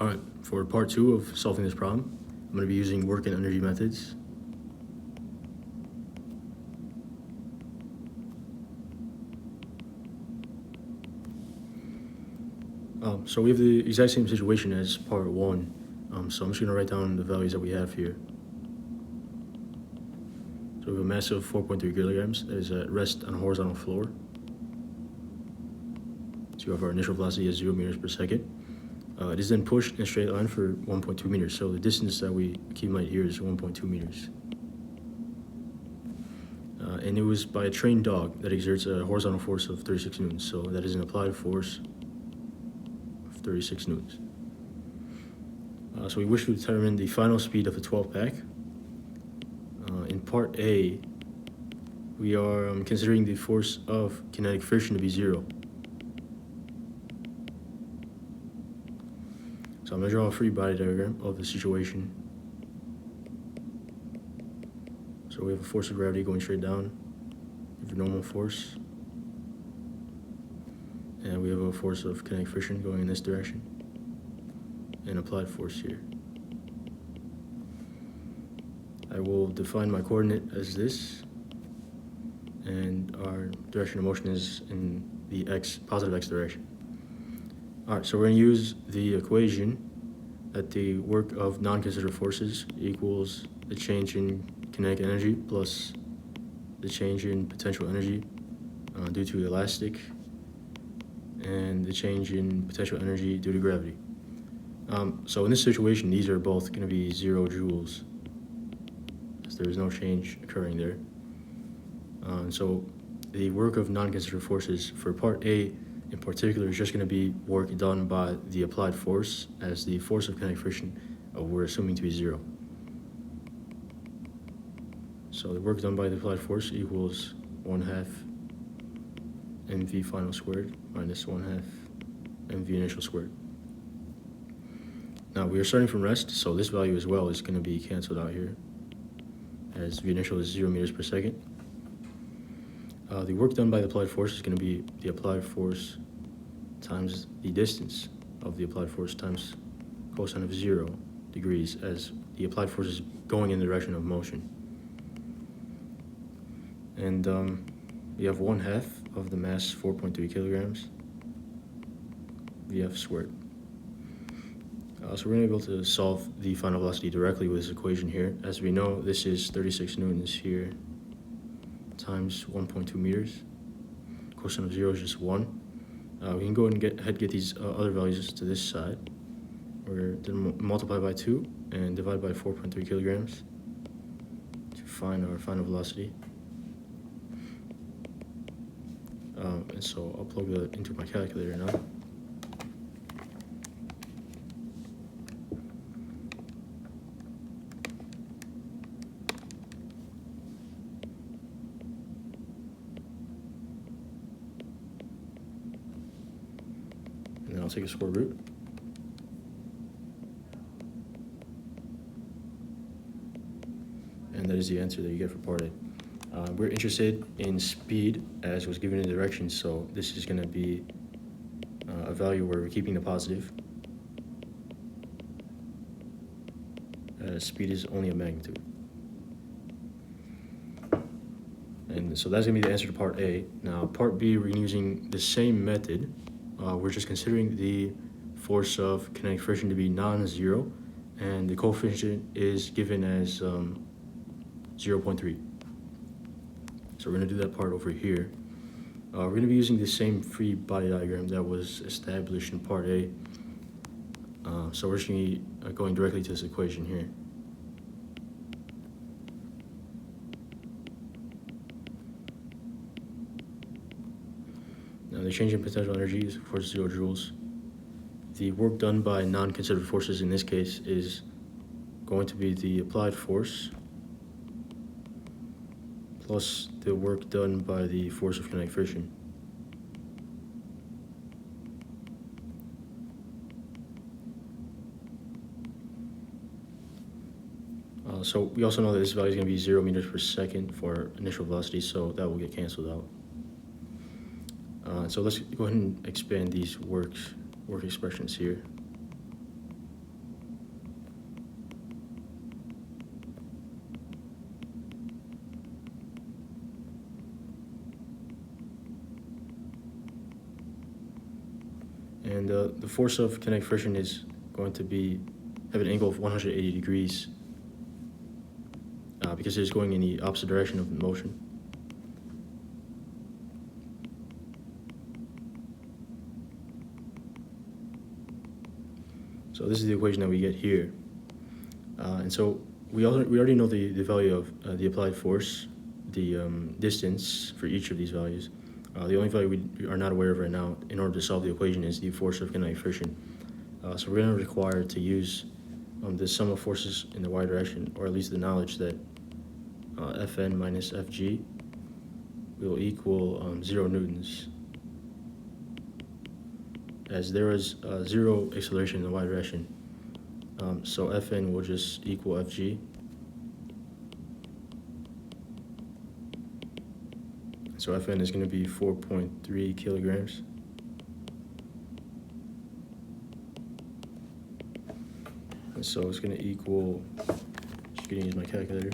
All right, for part two of solving this problem, I'm going to be using work and energy methods. So we have the exact same situation as part one. So I'm just going to write down the values that we have here. So we have a mass of 4.3 kilograms that is at rest on a horizontal floor. So you have our initial velocity as 0 meters per second. It is then pushed in a straight line for 1.2 meters. So the distance that we accumulate here is 1.2 meters. And it was by a trained dog that exerts a horizontal force of 36 newtons. So that is an applied force of 36 newtons. So we wish to determine the final speed of the 12-pack. In part A, we are considering the force of kinetic friction to be 0. So I'm going to draw a free body diagram of the situation. So we have a force of gravity going straight down, we have a normal force, and we have a force of kinetic friction going in this direction, and applied force here. I will define my coordinate as this, and our direction of motion is in the positive x direction. All right, so we're going to use the equation that the work of non-considered forces equals the change in kinetic energy plus the change in potential energy due to elastic, and the change in potential energy due to gravity. So in this situation, these are both going to be 0 joules, as there is no change occurring there. And so the work of non-considered forces for part A in particular is just going to be work done by the applied force, as the force of kinetic friction we're assuming to be 0. So the work done by the applied force equals 1/2 mv final squared minus 1/2 mv initial squared. Now we are starting from rest, so this value as well is going to be canceled out here, as v initial is 0 meters per second. The work done by the applied force is going to be the applied force times the distance of the applied force times cosine of 0 degrees, as the applied force is going in the direction of motion. And we have 1/2 of the mass, 4.3 kilograms, Vf squared. So we're going to be able to solve the final velocity directly with this equation here. As we know, this is 36 newtons here times 1.2 meters. Cosine of 0 is just 1. We can go ahead and get these other values to this side. We're going to multiply by 2 and divide by 4.3 kilograms to find our final velocity. And so I'll plug that into my calculator now. And then I'll take a square root. And that is the answer that you get for part A. We're interested in speed as was given in the directions, so this is going to be a value where we're keeping the positive. Speed is only a magnitude. And so that's going to be the answer to part A. Now, part B, we're using the same method. We're just considering the force of kinetic friction to be non-zero, and the coefficient is given as 0.3. So we're going to do that part over here. We're going to be using the same free body diagram that was established in part A. So we're just going to be going directly to this equation here. Now the change in potential energy is, of course, 0 joules. The work done by non-considered forces in this case is going to be the applied force plus the work done by the force of kinetic friction. So we also know that this value is going to be 0 meters per second for initial velocity, so that will get canceled out. So let's go ahead and expand these work expressions here. And the force of kinetic friction is going to have an angle of 180 degrees because it's going in the opposite direction of the motion. So this is the equation that we get here. And so we already know the value of the applied force, the distance for each of these values. The only value we are not aware of right now in order to solve the equation is the force of kinetic friction. So we're going to require to use the sum of forces in the y direction, or at least the knowledge that Fn minus Fg will equal 0 newtons, as there is 0 acceleration in the y direction. So Fn will just equal Fg. So Fn is going to be 4.3 kilograms. And so it's going to equal, just going to use my calculator,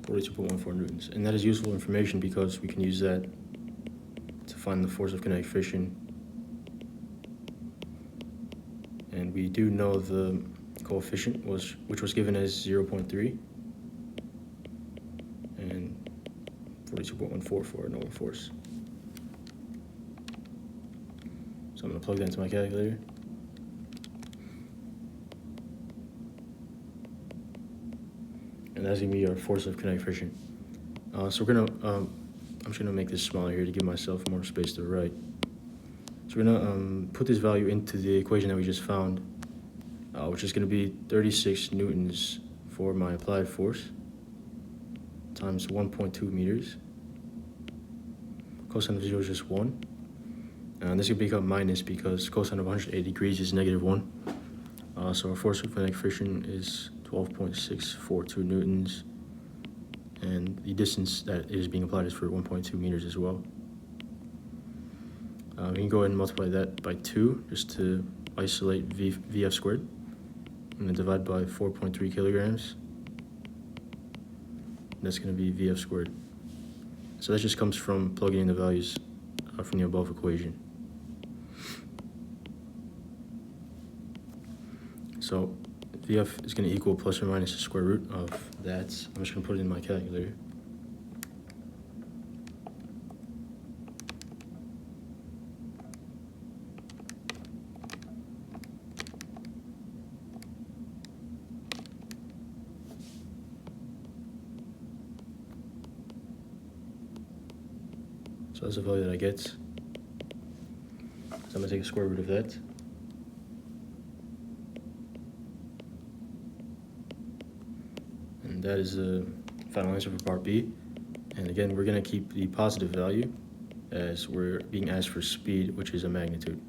42.14 newtons. And that is useful information because we can use that to find the force of kinetic friction. And we do know the coefficient, which was given as 0.3 and 42.14 for a normal force. So I'm going to plug that into my calculator. And that's going to be our force of kinetic friction. So we're going to, I'm just going to make this smaller here to give myself more space to write. So we're going to put this value into the equation that we just found, which is going to be 36 newtons for my applied force times 1.2 meters. Cosine of 0 is just 1. And this will become minus because cosine of 180 degrees is negative 1. So our force of kinetic friction is 12.642 newtons. And the distance that is being applied is for 1.2 meters as well. We can go ahead and multiply that by 2 just to isolate Vf squared. And then divide by 4.3 kilograms. That's going to be Vf squared. So that just comes from plugging in the values from the above equation. So Vf is going to equal plus or minus the square root of that. I'm just going to put it in my calculator. So that's the value that I get. So I'm going to take a square root of that. And that is the final answer for part B. And again, we're going to keep the positive value as we're being asked for speed, which is a magnitude.